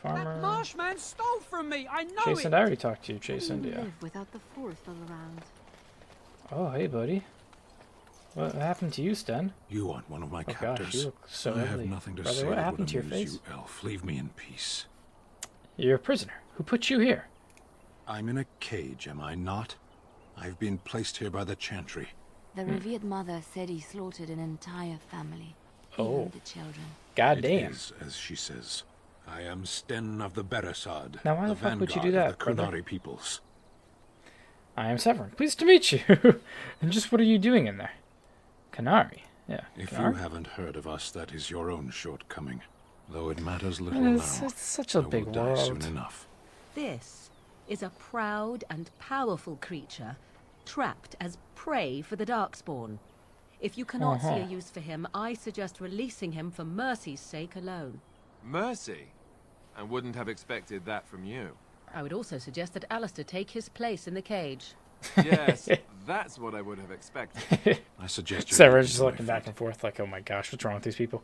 Farmer. That marshman stole from me. I know Jason, it. I already talked to you, Jason. How do you Yeah. live without the forest all around? Oh, hey, buddy. What happened to you, Sten? You want one of my Oh captors? gosh, you look so I have ugly. nothing to Brother, say what that happened would to your amuse face? you, elf. Leave me in peace. You're a prisoner. Who put you here? I'm in a cage, am I not? I've been placed here by the Chantry. The revered mother said he slaughtered an entire family, Oh. even the children. God It damn. is, as she says. I am Sten of the Beresod, Now, why the the fuck would you vanguard do that, of the brother? Kunari peoples. I am Severin. Pleased to meet you. And just what are you doing in there? Canary. Yeah. If Canary? you haven't heard of us, that is your own shortcoming. Though it matters little It's, now. it's such a I will big die world. soon enough. This is a proud and powerful creature, trapped as prey for the Darkspawn. If you cannot see a use for him, I suggest releasing him for mercy's sake alone. Mercy? I wouldn't have expected that from you. I would also suggest that Alistair take his place in the cage. Yes, that's what I would have expected. I suggest you Severin's just looking back and forth like, oh my gosh, what's wrong with these people?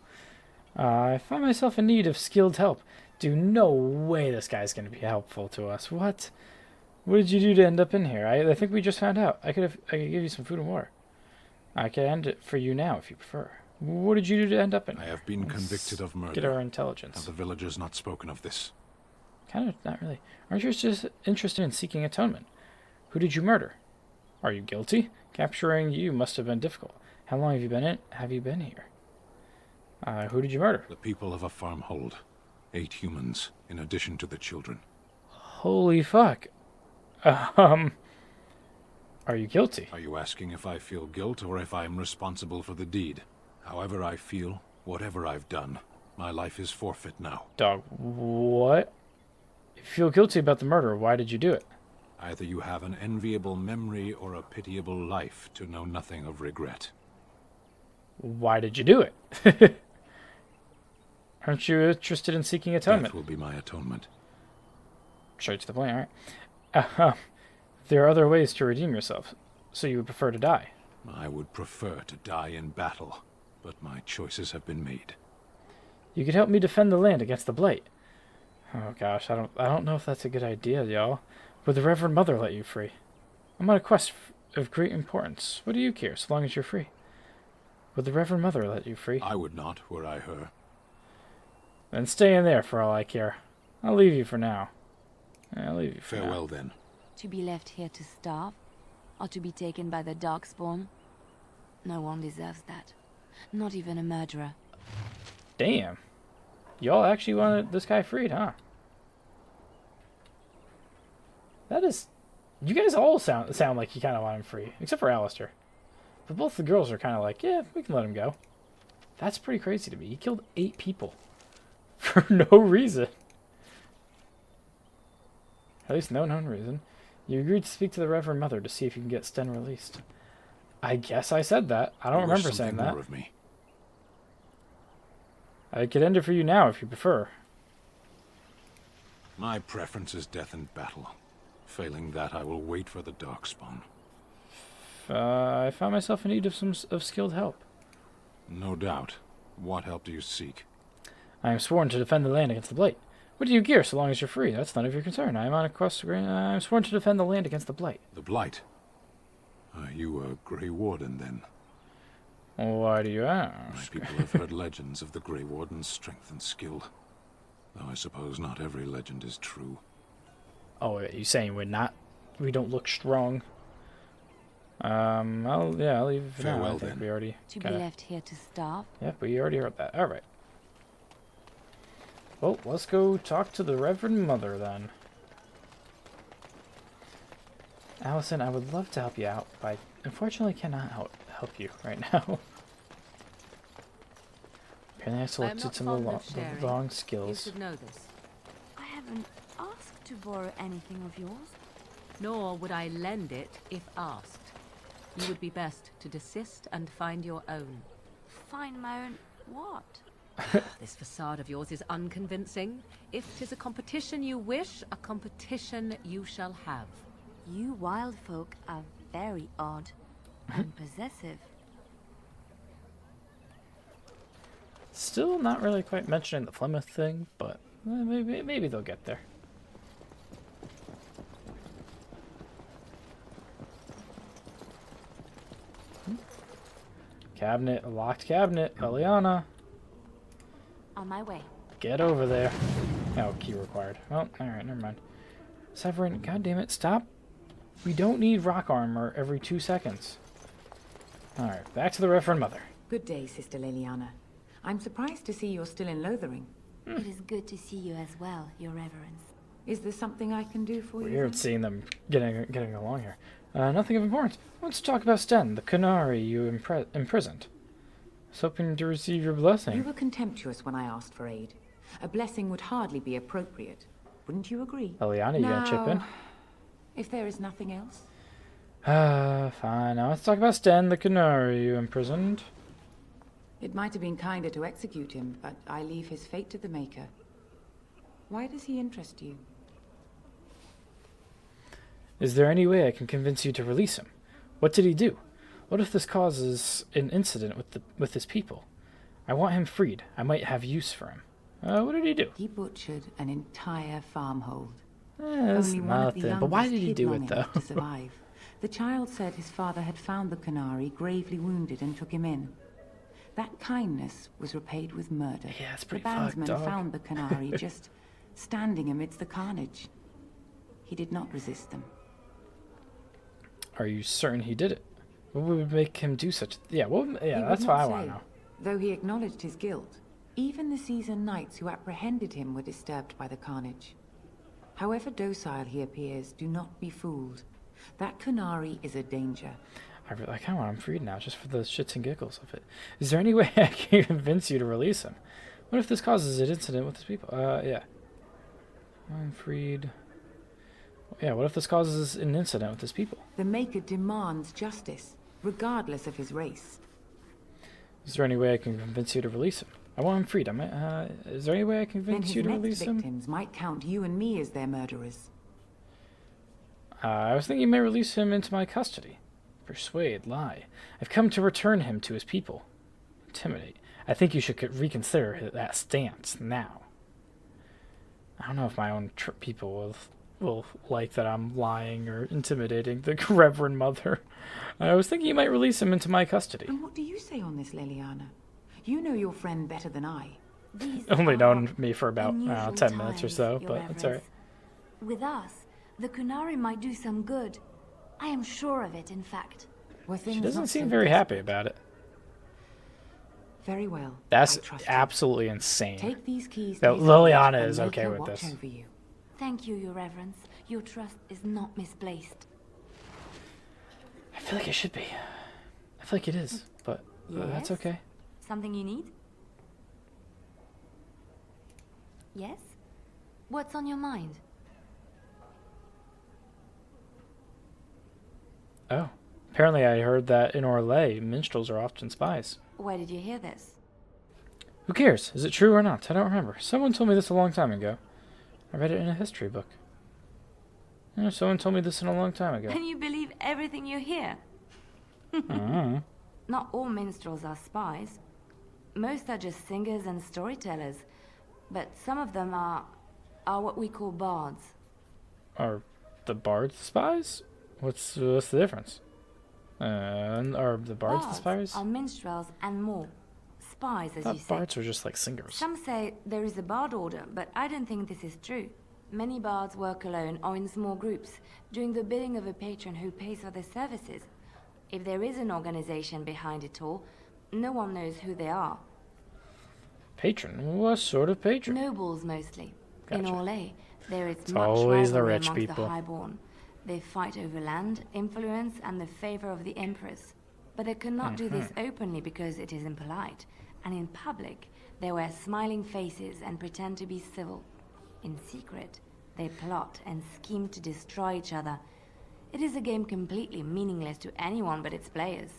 I find myself in need of skilled help. Dude, no way this guy's going to be helpful to us. What? What did you do to end up in here? I think we just found out. I could give you some food and water. I could end it for you now if you prefer. What did you do to end up in I here? have been convicted of murder. Get our intelligence. Have the villagers not spoken of this? Kind of, not really. Aren't you just interested in seeking atonement? Who did you murder? Are you guilty? Capturing you must have been difficult. How long have you been here? Who did you murder? The people of a farmhold. 8 humans, in addition to the children. Holy fuck. Are you guilty? Are you asking if I feel guilt or if I am responsible for the deed? However I feel, whatever I've done, my life is forfeit now. Dog, what? If you feel guilty about the murder, why did you do it? Either you have an enviable memory or a pitiable life to know nothing of regret. Why did you do it? Aren't you interested in seeking atonement? Death will be my atonement. Straight to the point, alright. There are other ways to redeem yourself, so you would prefer to die. I would prefer to die in battle, but my choices have been made. You could help me defend the land against the blight. Oh gosh, I don't know if that's a good idea, y'all. Would the Reverend Mother let you free? I'm on a quest of great importance. What do you care, so long as you're free? Would the Reverend Mother let you free? I would not, were I her. Then stay in there for all I care. I'll leave you for now. I'll leave you for Farewell, now. then. To be left here to starve? Or to be taken by the Darkspawn? No one deserves that. Not even a murderer. Damn. Y'all actually wanted this guy freed, huh? That is... You guys all sound like you kind of want him free. Except for Alistair. But both the girls are kind of like, yeah, we can let him go. That's pretty crazy to me. He killed 8 people. For no reason. At least no known reason. You agreed to speak to the Reverend Mother to see if you can get Sten released. I guess I said that. I don't You wish remember saying something that. more of me. I could end it for you now if you prefer. My preference is death in battle. Failing that, I will wait for the Darkspawn. I found myself in need of skilled help. No doubt. What help do you seek? I am sworn to defend the land against the blight. What do you gear so long as you're free? That's none of your concern. I am on a quest. I am sworn to defend the land against the blight. The Blight. Are you a Grey Warden, then? Why do you My ask? people have heard legends of the Grey Warden's strength and skill. Though I suppose not every legend is true. Oh, are you saying we don't look strong? I'll leave it for now. I Farewell, think then. we already To be kinda- left here to starve? Yep, we already heard that. All right. Well, let's go talk to the Reverend Mother then. Allison, I would love to help you out, but I unfortunately cannot help you right now. Apparently I selected not some of fond of the sharing. wrong You skills. should know this. I haven't asked to borrow anything of yours. Nor would I lend it if asked. You would be best to desist and find your own. Find my own what? This facade of yours is unconvincing. If 'tis a competition you wish, a competition you shall have. You wild folk are very odd and possessive. Still not really quite mentioning the Plymouth thing, but Maybe they'll get there. Cabinet, a locked cabinet. Eliana, On my way. get over there. Oh, key required. Well, alright, never mind. Severin, goddammit, stop. We don't need rock armor every 2 seconds. Alright, back to the Reverend Mother. Good day, Sister Leliana. I'm surprised to see you're still in Lothering. It is good to see you as well, Your Reverence. Is there something I can do for you? Weird seeing them getting along here. Nothing of importance. Let's talk about Sten, the Canary you imprisoned. I was hoping to receive your blessing. You were contemptuous when I asked for aid. A blessing would hardly be appropriate. Wouldn't you agree? Eliana, you gotta chip in. If there is nothing else. Fine. Now let's talk about Sten, the Canary you imprisoned. It might have been kinder to execute him, but I leave his fate to the Maker. Why does he interest you? Is there any way I can convince you to release him? What did he do? What if this causes an incident with his people? I want him freed. I might have use for him. What did he do? He butchered an entire farmhold. That's Only one of the nothing. But why youngest did he hid do long it, though? enough to survive. The child said his father had found the Canary gravely wounded and took him in. That kindness was repaid with murder. Yeah, it's The pretty bandsman fucked, dog. found the Canary just standing amidst the carnage. He did not resist them. Are you certain he did it? What would make him do such? Yeah, well, yeah, He would that's not what I want say, to know. Though he acknowledged his guilt, even the seasoned knights who apprehended him were disturbed by the carnage. However docile he appears, do not be fooled. That Canary is a danger. I kind of want him freed now, just for the shits and giggles of it. Is there any way I can convince you to release him? What if this causes an incident with his people? Yeah. I'm freed. Yeah, what if this causes an incident with his people? The Maker demands justice, regardless of his race. Is there any way I can convince you to release him? I want him freed. Is there any way I can Then convince his you to next release him? victims might count you and me as their murderers. I was thinking you may release him into my custody. Persuade, lie. I've come to return him to his people. Intimidate. I think you should reconsider that stance now. I don't know if my own people will like that I'm lying or intimidating the Reverend Mother. I was thinking you might release him into my custody. And what do you say on this, Leliana? You know your friend better than I. These Only are known me for about unusual 10 minutes or times, so, Your but it's alright. Reverence. With us, the Canary might do some good. I am sure of it, in fact. Were She things doesn't not seem so very happy desperate? about it. Very well. That's I trust you. absolutely insane. Take these keys. That to his Liliana lodge and is make okay her with watch this. over you. Thank you, Your Reverence. Your trust is not misplaced. I feel like it should be. I feel like it is, but that's Yes? okay. Something you need? Yes? What's on your mind? Oh. Apparently I heard that in Orlais, minstrels are often spies. Where did you hear this? Who cares? Is it true or not? I don't remember. Someone told me this a long time ago. I read it in a history book. Yeah, someone told me this in a long time ago. And you believe everything you hear? Not all minstrels are spies. Most are just singers and storytellers. But some of them are what we call bards. Are the bards the spies? What's the difference? Are the bards the spies? Are minstrels and more. Spies, I as you thought say. bards were just like singers. Some say there is a bard order, but I don't think this is true. Many bards work alone or in small groups, doing the bidding of a patron who pays for their services. If there is an organization behind it all, no one knows who they are. Patron? What sort of patron? Nobles, mostly. In Gotcha. Orlais, there is It's much always the rivalry rich amongst people. the highborn. They fight over land, influence, and the favor of the empress. But they cannot do this openly because it is impolite. And in public, they wear smiling faces and pretend to be civil. In secret, they plot and scheme to destroy each other. It is a game completely meaningless to anyone but its players.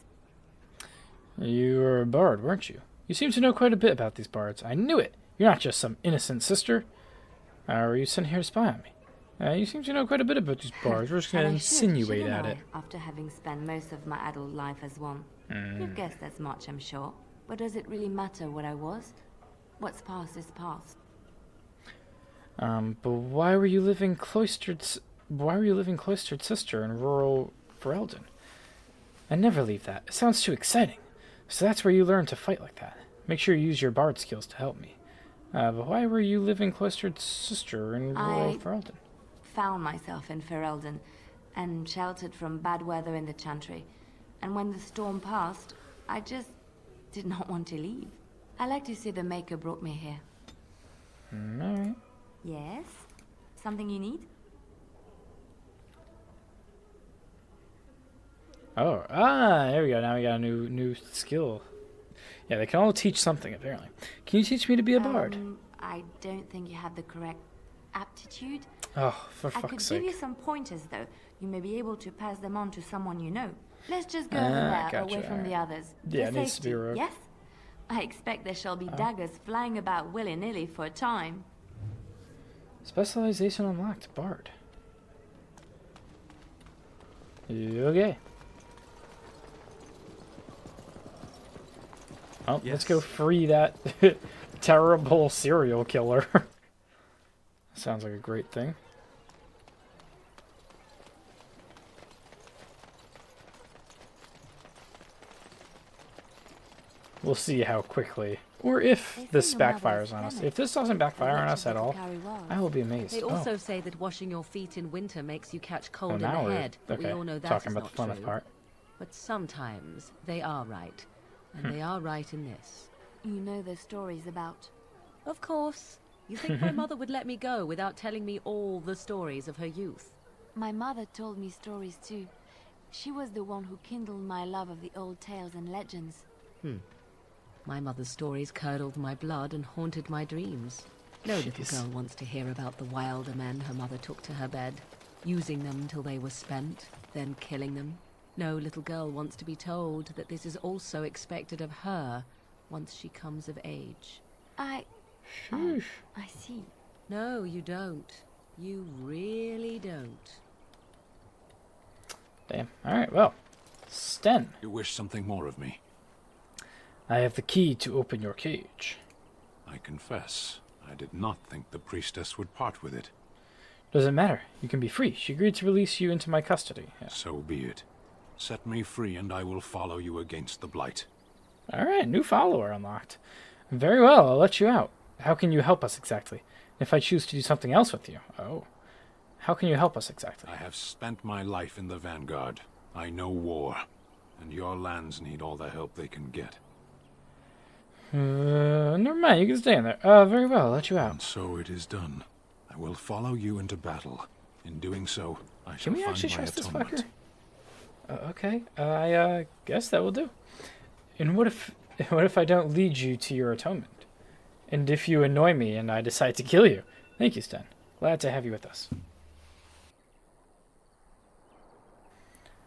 You were a bard, weren't you? You seem to know quite a bit about these bards. I knew it. You're not just some innocent sister. Were you sent here to spy on me? You seem to know quite a bit about these bards. We're just going to And I insinuate shouldn't at I, it. after having spent most of my adult life as one. You've guessed as much, I'm sure. But does it really matter what I was? What's past is past. But why were you living why were you living cloistered sister in rural Ferelden? I never leave that. It sounds too exciting. So that's where you learn to fight like that. Make sure you use your bard skills to help me. But why were you living cloistered sister in rural Ferelden? Found myself in Ferelden and sheltered from bad weather in the Chantry. And when the storm passed, I just did not want to leave. I like to say the Maker brought me here. Alright. Yes? Something you need? Oh, there we go. Now we got a new skill. Yeah, they can all teach something, apparently. Can you teach me to be a bard? I don't think you have the correct aptitude. Oh, for I could fuck's give you sake. some pointers, though. You may be able to pass them on to someone you know. Let's just go over there, gotcha, away from the others. Yeah, For it needs to be safety, a rogue. yes? I expect there shall be daggers flying about willy-nilly for a time. Specialization unlocked, bard. Okay. Well, let's go free that terrible serial killer. Sounds like a great thing. We'll see how quickly, or if this backfires on us. If this doesn't backfire on us at all, I will be amazed. They also say that washing your feet in winter makes you catch cold in the now we're head, but we all know that talking is about not the funnest true. part. But sometimes they are right, and they are right in this. You know the stories about... Of course. You think my mother would let me go without telling me all the stories of her youth? My mother told me stories too. She was the one who kindled my love of the old tales and legends. My mother's stories curdled my blood and haunted my dreams. No little girl wants to hear about the wilder men her mother took to her bed, using them till they were spent, then killing them. No little girl wants to be told that this is also expected of her once she comes of age. I see. No, you don't. You really don't. Damn. Alright, well. Sten. You wish something more of me? I have the key to open your cage. I confess, I did not think the priestess would part with it. Doesn't matter. You can be free. She agreed to release you into my custody. Yeah. So be it. Set me free and I will follow you against the blight. Alright, new follower unlocked. Very well, I'll let you out. How can you help us exactly? If I choose to do something else with you. Oh. How can you help us exactly? I have spent my life in the vanguard. I know war. And your lands need all the help they can get. Never mind, you can stay in there. Very well, I'll let you out. And so it is done. I will follow you into battle. In doing so, I shall Can we find actually my trust this atonement. fucker? Okay, I guess that will do. And what if I don't lead you to your atonement? And if you annoy me and I decide to kill you? Thank you, Sten. Glad to have you with us.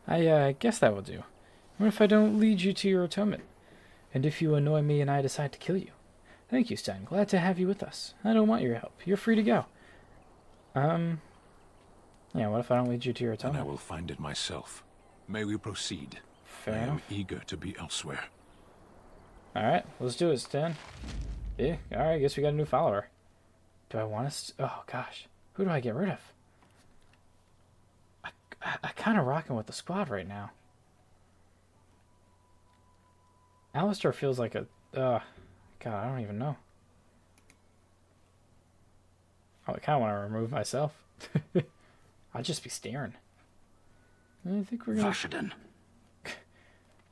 I guess that will do. What if I don't lead you to your atonement? And if you annoy me and I decide to kill you? Thank you, Sten. Glad to have you with us. I don't want your help. You're free to go. Yeah, what if I don't lead you to your Then atonement? I will find it myself. May we proceed? Fair I am enough. eager to be elsewhere. Alright, let's do it, Stan. Yeah, alright, guess we got a new follower. Do I want to... Oh, gosh. Who do I get rid of? I kind of rocking with the squad right now. Alistair feels like a... God, I don't even know. Oh, I kind of want to remove myself. I'd just be staring. I think we're gonna... I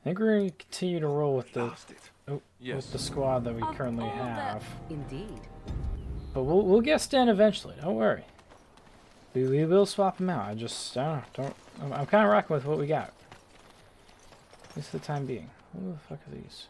think we're gonna continue to roll with the... with the squad that we currently have. Indeed. But we'll get Stan eventually. Don't worry. We will swap him out. I just I'm kind of rocking with what we got. At least for the time being. What the fuck are these?